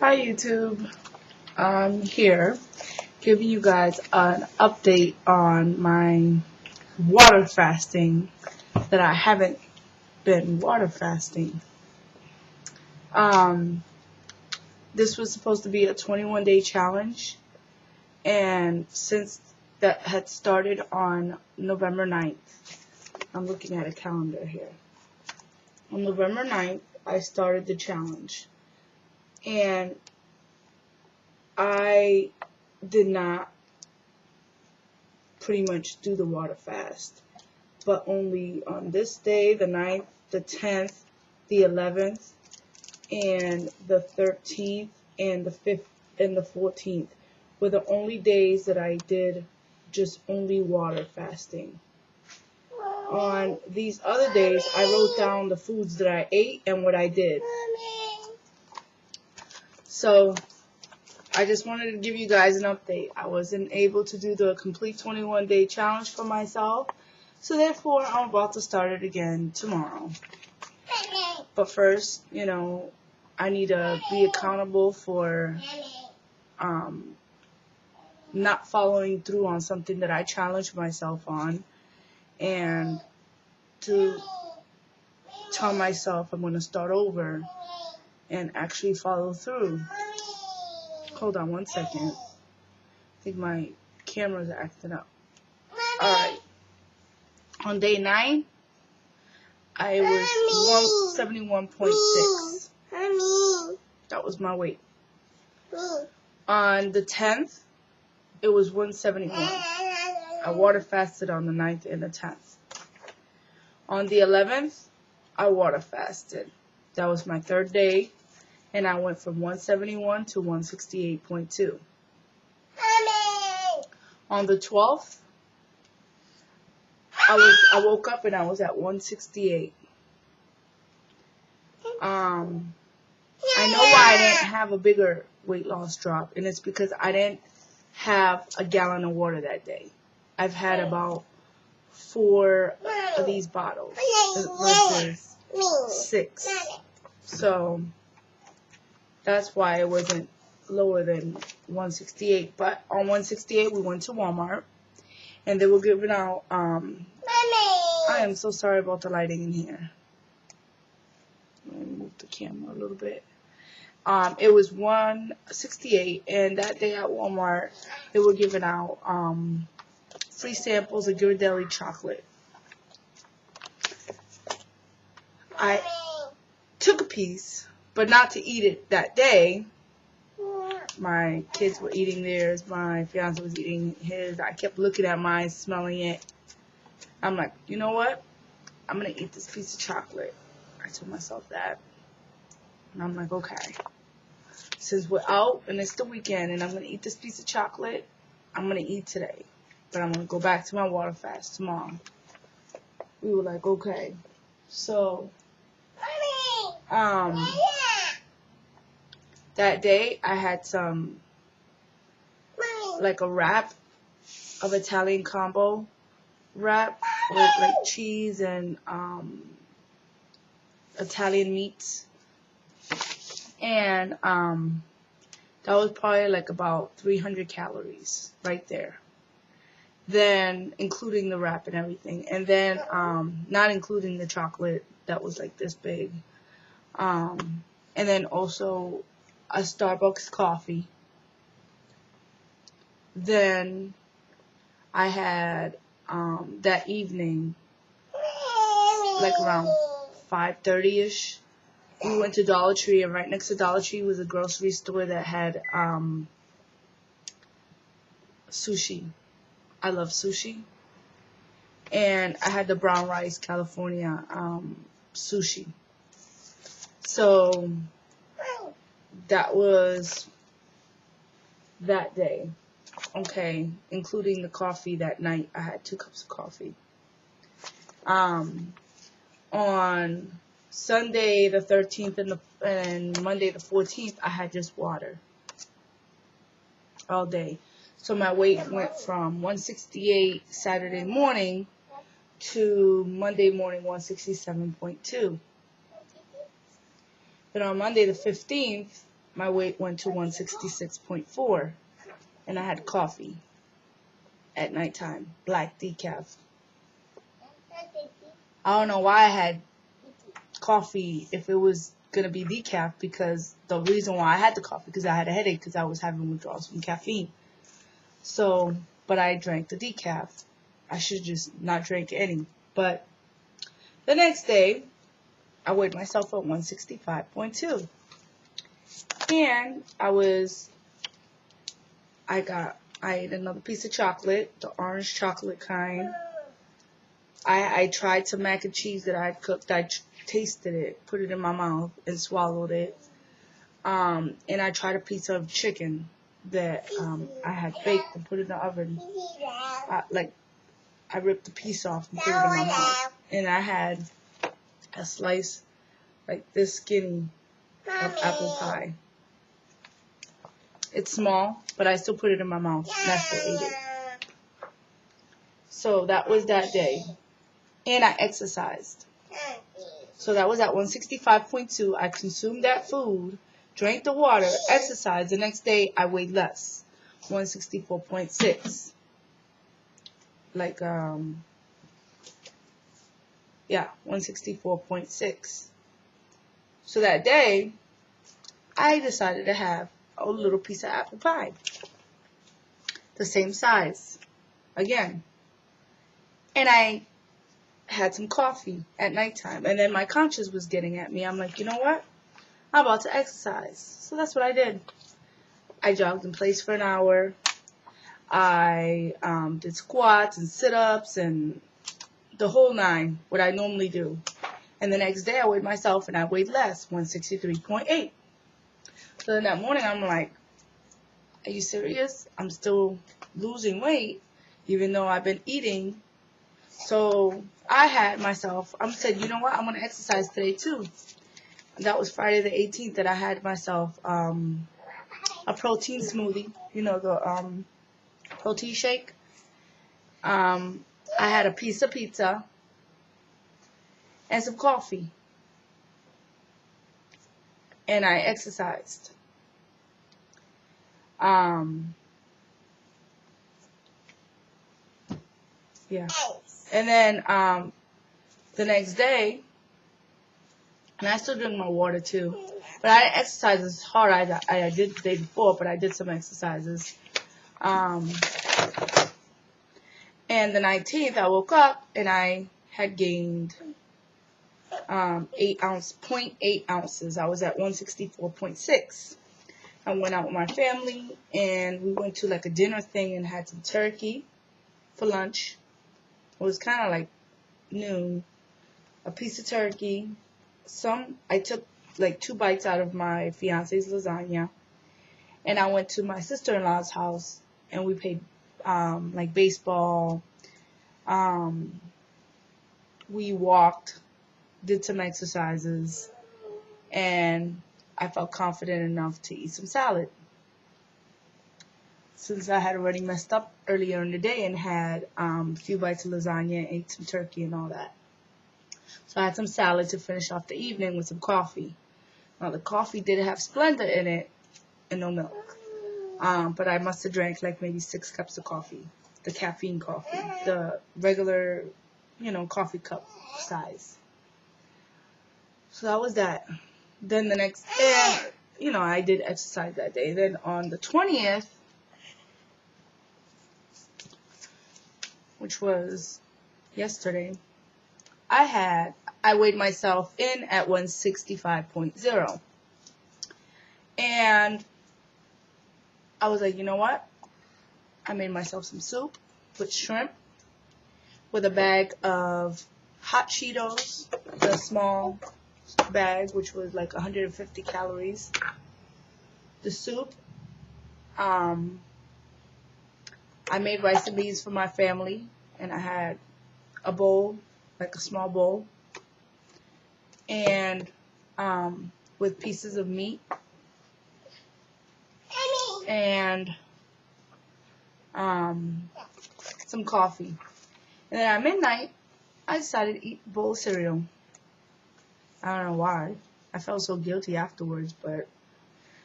Hi YouTube, I'm here giving you guys an update on my water fasting that I haven't been water fasting. This was supposed to be a 21-day challenge, and since that had started on November 9th, I'm looking at a calendar here. On November 9th, I started the challenge, and I did not pretty much do the water fast, but only on this day, the 9th, the 10th, the 11th, and the 13th, and the 5th, and the 14th were the only days that I did just only water fasting. On these other days, I wrote down the foods that I ate and what I did. So I just wanted to give you guys an update. I wasn't able to do the complete 21-day challenge for myself, so therefore I'm about to start it again tomorrow. But first, I need to be accountable for not following through on something that I challenged myself on, and to tell myself I'm going to start over and actually follow through. Hold on one second. I think my camera's acting up. Alright. On day 9, I was 171.6. That was my weight. On the 10th, it was 171. I water fasted on the 9th and the 10th. On the 11th, I water fasted. That was my 3rd day, and I went from 171 to 168.2. On the 12th, I woke up and I was at 168. I know why I didn't have a bigger weight loss drop, and it's because I didn't have a gallon of water that day. I've had about 4 of these bottles versus 6. So that's why it wasn't lower than 168. But on 168, we went to Walmart, and they were giving out, I am so sorry about the lighting in here. Let me move the camera a little bit. It was 168, and that day at Walmart, they were giving out free samples of Ghirardelli chocolate. I took a piece, but not to eat it that day. My kids were eating theirs. My fiance was eating his. I kept looking at mine, smelling it. I'm like, you know what? I'm going to eat this piece of chocolate. I told myself that. And I'm like, okay. Since we're out and it's the weekend and I'm going to eat this piece of chocolate, I'm going to eat today. But I'm going to go back to my water fast tomorrow. We were like, okay. So, that day I had some, like a wrap of Italian combo wrap with like cheese and Italian meats. And that was probably like about 300 calories right there. Then including the wrap and everything. And then not including the chocolate that was like this big. And then also a Starbucks coffee. Then I had that evening, like around 5:30ish, we went to Dollar Tree, and right next to Dollar Tree was a grocery store that had sushi. I love sushi. And I had the brown rice California sushi. So that was that day. Okay, including the coffee that night. I had 2 cups of coffee. On Sunday the 13th and Monday the 14th, I had just water all day. So my weight went from 168 Saturday morning to Monday morning 167.2. But on Monday the 15th, my weight went to 166.4, and I had coffee at nighttime, black decaf. I don't know why I had coffee if it was going to be decaf, because the reason why I had the coffee, because I had a headache because I was having withdrawals from caffeine. So, but I drank the decaf. I should just not drink any. But the next day, I weighed myself at 165.2. And I ate another piece of chocolate, the orange chocolate kind. I tried some mac and cheese that I had cooked. I tasted it, put it in my mouth, and swallowed it. And I tried a piece of chicken that I had baked and put in the oven. I ripped the piece off and put it in my mouth. And I had a slice like this skinny of apple pie. It's small, but I still put it in my mouth and I still ate it. So that was that day. And I exercised. So that was at 165.2. I consumed that food, drank the water, exercised. The next day, I weighed less, 164.6. 164.6. So that day, I decided to have a little piece of apple pie, the same size, again. And I had some coffee at nighttime, and then my conscience was getting at me. I'm like, you know what? I'm about to exercise. So that's what I did. I jogged in place for an hour. I did squats and sit-ups and the whole nine, what I normally do. And the next day I weighed myself and I weighed less, 163.8. So then that morning I'm like, are you serious? I'm still losing weight even though I've been eating. So I said, you know what? I'm going to exercise today too. And that was Friday the 18th that I had myself a protein smoothie, the protein shake. I had a piece of pizza and some coffee. And I exercised. Yeah. And then the next day, and I still drink my water too, but I didn't exercise as hard as I did the day before, but I did some exercises. And the 19th, I woke up and I had gained 0.8 ounces. I was at 164.6. I went out with my family and we went to like a dinner thing and had some turkey for lunch. It was kind of like noon. A piece of turkey. I took like 2 bites out of my fiance's lasagna. And I went to my sister-in-law's house and we played like baseball. We walked, did some exercises, and I felt confident enough to eat some salad. Since I had already messed up earlier in the day and had a few bites of lasagna, ate some turkey and all that. So I had some salad to finish off the evening with some coffee. Now the coffee did have Splenda in it and no milk. But I must have drank like maybe 6 cups of coffee. The caffeine coffee. The regular, coffee cup size. So that was that. Then the next day, I did exercise that day. Then on the 20th, which was yesterday, I weighed myself in at 165.0. And I was like, you know what? I made myself some soup with shrimp, with a bag of hot Cheetos, the small bag, which was like 150 calories. The soup. I made rice and beans for my family, and I had a bowl, like a small bowl, and with pieces of meat, and some coffee. And then at midnight, I decided to eat a bowl of cereal. I don't know why. I felt so guilty afterwards, but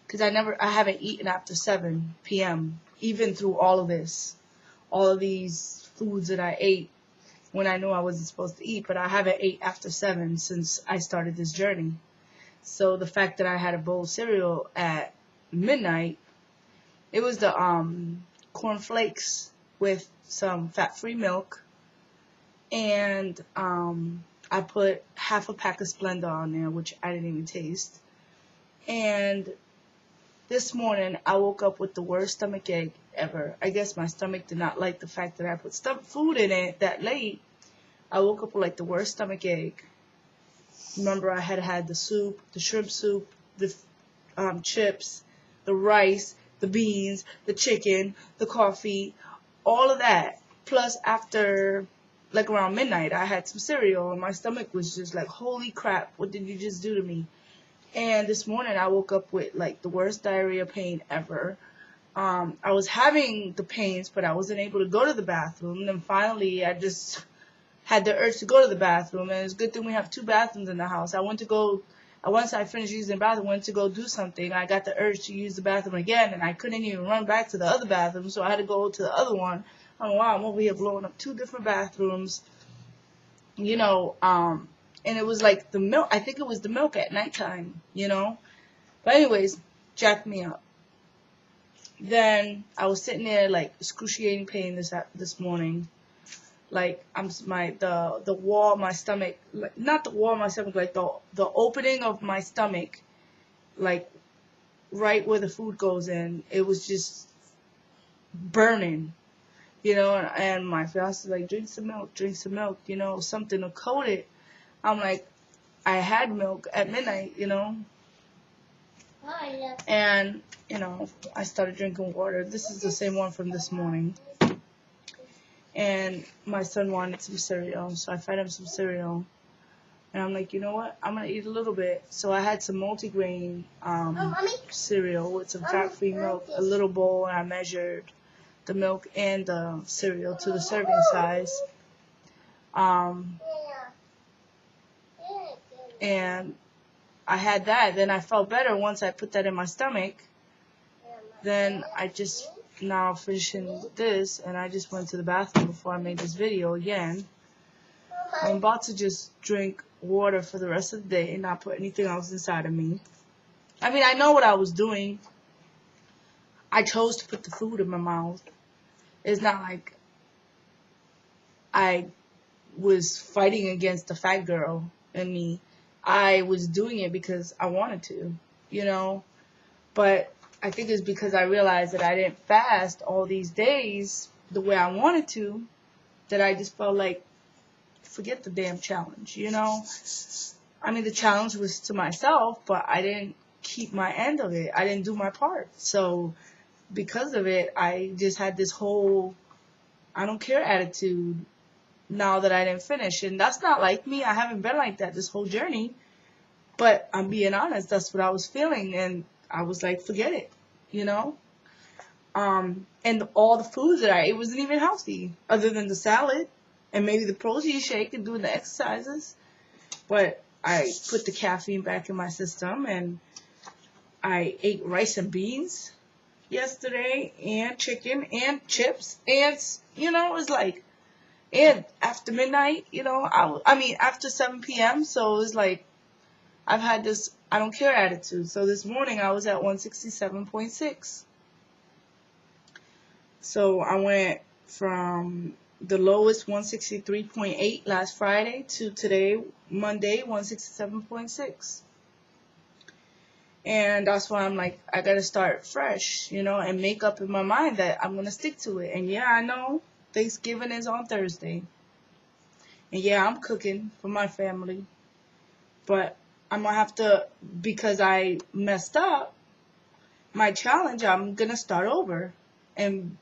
because I haven't eaten after 7 p.m. even through all of this, all of these foods that I ate when I knew I wasn't supposed to eat, but I haven't ate after 7 since I started this journey. So the fact that I had a bowl of cereal at midnight, it was the corn flakes with some fat-free milk, and I put half a pack of Splenda on there, which I didn't even taste. And this morning, I woke up with the worst stomach ache ever. I guess my stomach did not like the fact that I put food in it that late. I woke up with like the worst stomach ache. Remember, I had the soup, the shrimp soup, the chips, the rice, the beans, the chicken, the coffee, all of that. Plus, after like around midnight, I had some cereal, and my stomach was just like, holy crap, what did you just do to me? And this morning, I woke up with like the worst diarrhea pain ever. I was having the pains, but I wasn't able to go to the bathroom. And then finally, I just had the urge to go to the bathroom, and it's a good thing we have 2 bathrooms in the house. Once I finished using the bathroom, went to go do something. I got the urge to use the bathroom again, and I couldn't even run back to the other bathroom, so I had to go to the other one. Oh wow, I'm over here blowing up 2 different bathrooms, and it was like the milk. I think it was the milk at nighttime, But anyways, jacked me up. Then I was sitting there like excruciating pain this morning. Like the wall of my stomach, like, not the wall of my stomach, like the opening of my stomach, like right where the food goes in, it was just burning, and my fiance was like, drink some milk, something to coat it. I'm like, I had milk at midnight, and, I started drinking water. This is the same one from this morning. And my son wanted some cereal, so I fed him some cereal. And I'm like, you know what? I'm going to eat a little bit. So I had some multigrain cereal with some fat-free milk, a little bowl, and I measured the milk and the cereal to the serving size. And I had that. Then I felt better once I put that in my stomach. Then I just now finishing this, and I just went to the bathroom before I made this video again. I'm about to just drink water for the rest of the day and not put anything else inside of me. I mean, I know what I was doing. I chose to put the food in my mouth. It's not like I was fighting against the fat girl in me. I was doing it because I wanted to, But I think it's because I realized that I didn't fast all these days the way I wanted to, that I just felt like, forget the damn challenge, I mean, the challenge was to myself, but I didn't keep my end of it. I didn't do my part. So because of it, I just had this whole I don't care attitude now that I didn't finish. And that's not like me. I haven't been like that this whole journey. But I'm being honest, that's what I was feeling. And I was like, forget it, And all the foods that I ate wasn't even healthy, other than the salad and maybe the protein shake and doing the exercises. But I put the caffeine back in my system, and I ate rice and beans yesterday, and chicken, and chips, and, it was like, and after midnight, I mean, after 7 p.m., so it was like, I've had this I don't care attitude. So this morning I was at 167.6. So I went from the lowest 163.8 last Friday to today, Monday, 167.6. And that's why I'm like, I gotta start fresh, and make up in my mind that I'm gonna stick to it. And yeah, I know Thanksgiving is on Thursday. And yeah, I'm cooking for my family. But I'm gonna have to, because I messed up my challenge, I'm gonna start over and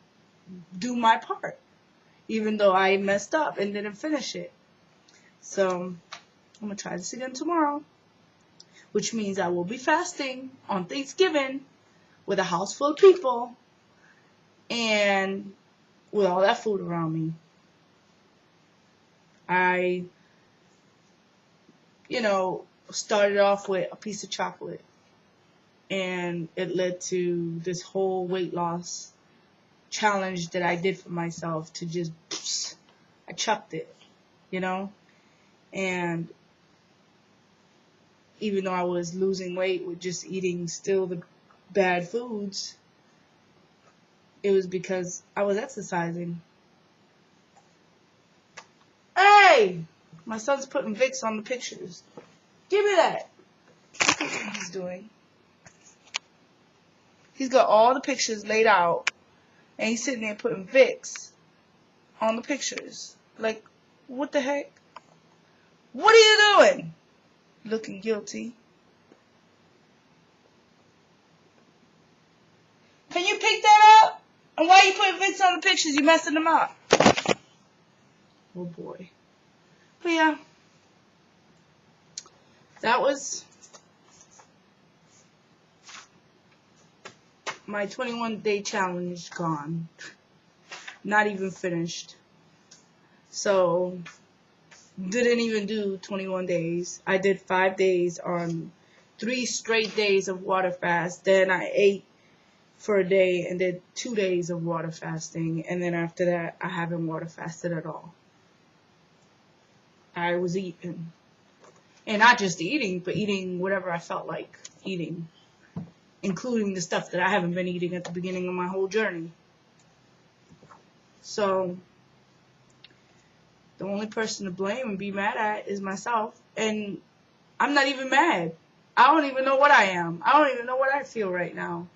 do my part, even though I messed up and didn't finish it. So I'm gonna try this again tomorrow, which means I will be fasting on Thanksgiving with a house full of people and with all that food around me. I, started off with a piece of chocolate. and it led to this whole weight loss challenge that I did for myself to just, I chucked it, you know? And even though I was losing weight with just eating still the bad foods, it was because I was exercising. Hey! My son's putting Vicks on the pictures. Give me that. Look at what he's doing. He's got all the pictures laid out, and he's sitting there putting Vicks on the pictures. Like, what the heck? What are you doing? Looking guilty. Can you pick that up? And why are you putting Vicks on the pictures? You messing them up. Oh boy. But yeah. That was my 21-day challenge gone. Not even finished. So, didn't even do 21 days. I did 5 days on 3 straight days of water fast. Then I ate for a day and did 2 days of water fasting. And then after that, I haven't water fasted at all. I was eating. And not just eating, but eating whatever I felt like eating. Including the stuff that I haven't been eating at the beginning of my whole journey. So, the only person to blame and be mad at is myself. And I'm not even mad. I don't even know what I am. I don't even know what I feel right now.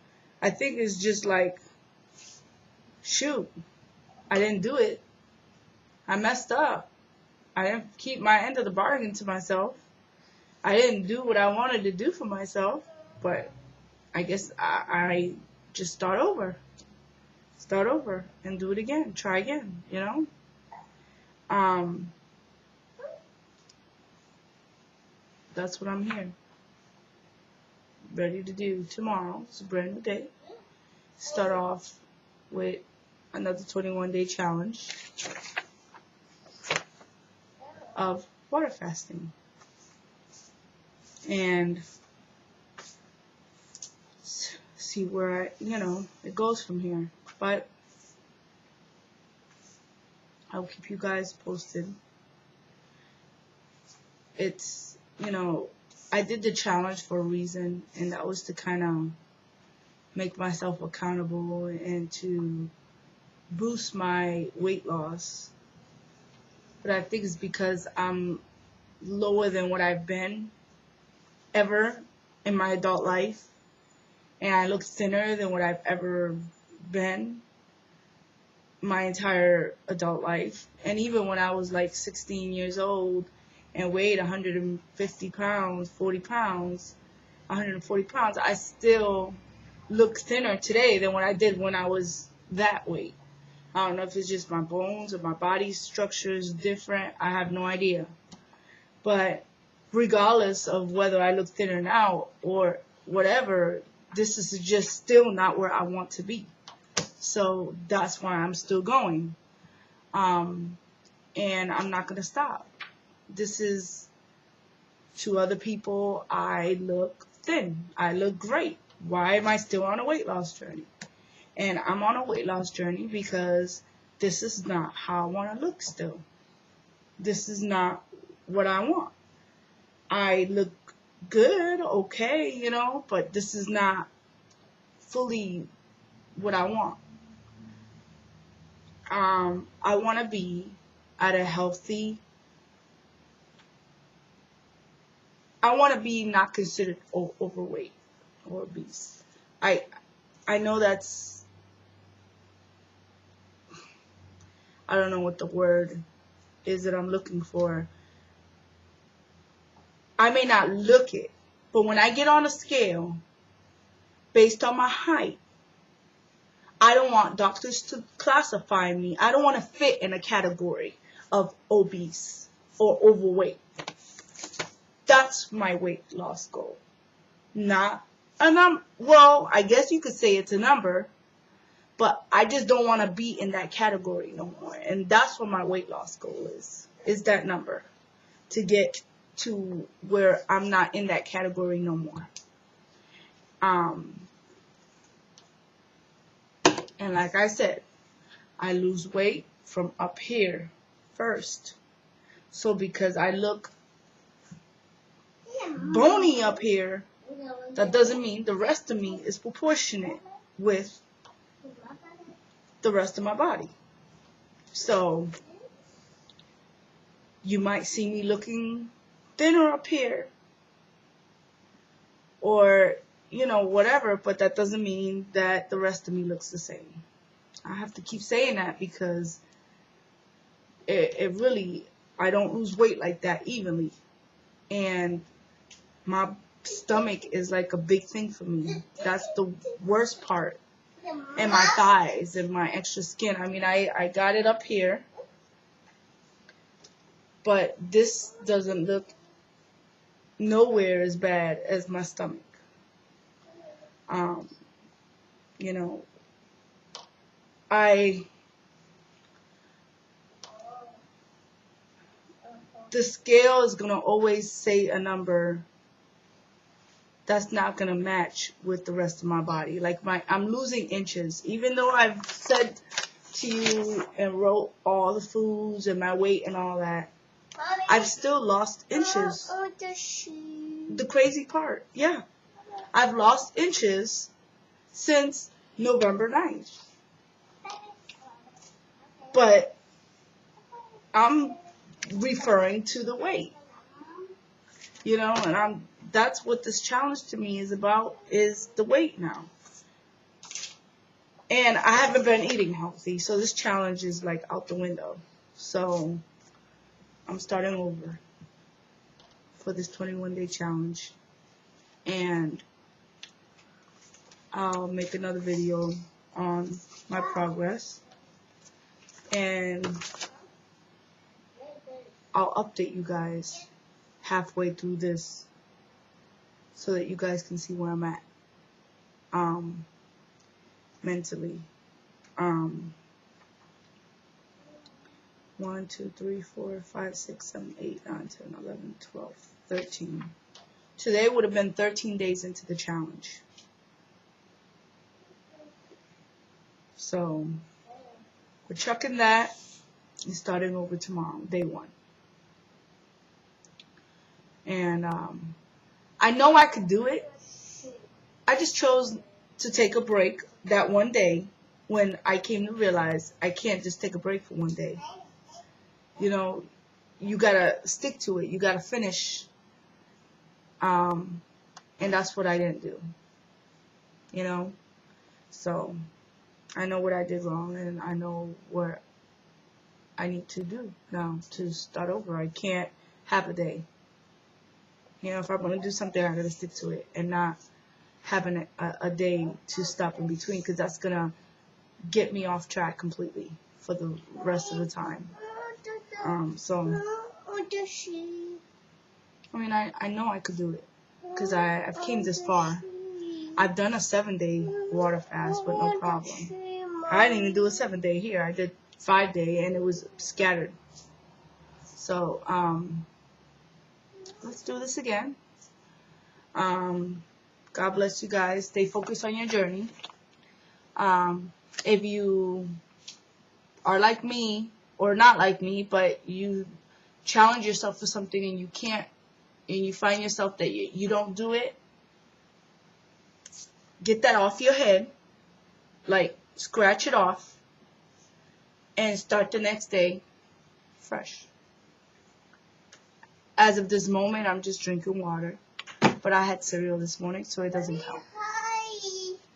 I think it's just like, shoot, I didn't do it. I messed up. I didn't keep my end of the bargain to myself. I didn't do what I wanted to do for myself. But I guess I just start over. Start over and do it again. Try again, you know? That's what I'm here. Ready to do tomorrow. It's a brand new day. Start off with another 21-day challenge of water fasting. And see where it goes from here. But I'll keep you guys posted. It's, I did the challenge for a reason, and that was to kind of make myself accountable and to boost my weight loss. But I think it's because I'm lower than what I've been ever in my adult life. And I look thinner than what I've ever been my entire adult life. And even when I was like 16 years old and weighed 150 pounds, 40 pounds, 140 pounds, I still look thinner today than what I did when I was that weight. I don't know if it's just my bones or my body structure is different. I have no idea. But regardless of whether I look thinner now or whatever, this is just still not where I want to be. So that's why I'm still going. And I'm not going to stop. This is, to other people, I look thin. I look great. Why am I still on a weight loss journey? And I'm on a weight loss journey because this is not how I want to look still. This is not what I want. I look good, okay, but this is not fully what I want. I want to be at a healthy, I want to be not considered overweight or obese. I know that's, I don't know what the word is that I'm looking for. I may not look it, but when I get on a scale, based on my height, I don't want doctors to classify me. I don't want to fit in a category of obese or overweight. That's my weight loss goal. Not a number. Well, I guess you could say it's a number, but I just don't want to be in that category no more. And that's what my weight loss goal is that number, to get to where I'm not in that category no more. And like I said, I lose weight from up here first. So because I look bony up here, that doesn't mean the rest of me is proportionate with the rest of my body. So you might see me looking thinner up here, or whatever, but that doesn't mean that the rest of me looks the same. I have to keep saying that because it really, I don't lose weight like that evenly. And my stomach is like a big thing for me. That's the worst part. And my thighs and my extra skin. I mean, I got it up here, but this doesn't look nowhere as bad as my stomach. The scale is going to always say a number that's not going to match with the rest of my body. Like I'm losing inches. Even though I've said to you and wrote all the foods and my weight and all that, I've still lost inches. The crazy part, yeah. I've lost inches since November 9th. But I'm referring to the weight. And that's what this challenge to me is about, is the weight now. And I haven't been eating healthy, so this challenge is like out the window. So I'm starting over for this 21-day challenge. And I'll make another video on my progress. And I'll update you guys halfway through this so that you guys can see where I'm at mentally. 1, 2, 3, 4, 5, 6, 7, 8, 9, 10, 11, 12, 13. Today would have been 13 days into the challenge. So we're chucking that and starting over tomorrow, day 1. And I know I could do it. I just chose to take a break that one day when I came to realize I can't just take a break for one day. You gotta stick to it. You gotta finish. And that's what I didn't do. So I know what I did wrong, and I know what I need to do now to start over. I can't have a day. If I'm going to do something, I got to stick to it and not having a day to stop in between, because that's going to get me off track completely for the rest of the time. I know I could do it because I've came this far. I've done a 7-day water fast with no problem. I didn't even do a 7-day here. I did 5-day and it was scattered. So, let's do this again. God bless you guys. Stay focused on your journey. If you are like me, or not like me, but you challenge yourself for something and you can't, and you find yourself that you don't do it, get that off your head. Like, scratch it off and start the next day fresh. As of this moment, I'm just drinking water. But I had cereal this morning, so it doesn't count.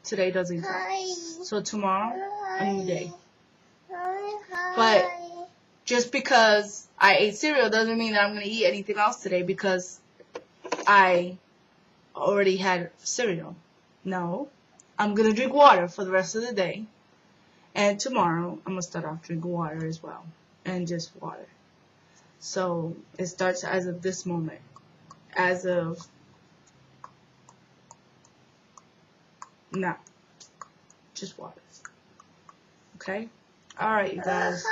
Today doesn't count. So tomorrow, a new day. But just because I ate cereal doesn't mean that I'm going to eat anything else today because I already had cereal. No. I'm going to drink water for the rest of the day. And tomorrow, I'm going to start off drinking water as well. And just water. So, it starts as of this moment. As of now. Just water. Okay? Alright, you guys.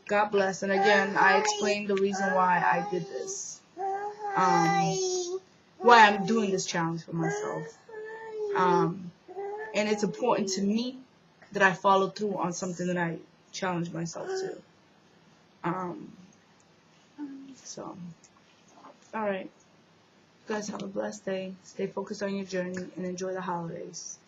God bless. And again, I explained the reason why I did this. Why I'm doing this challenge for myself. And it's important to me that I follow through on something that I challenge myself to. So, all right. You guys have a blessed day. Stay focused on your journey and enjoy the holidays.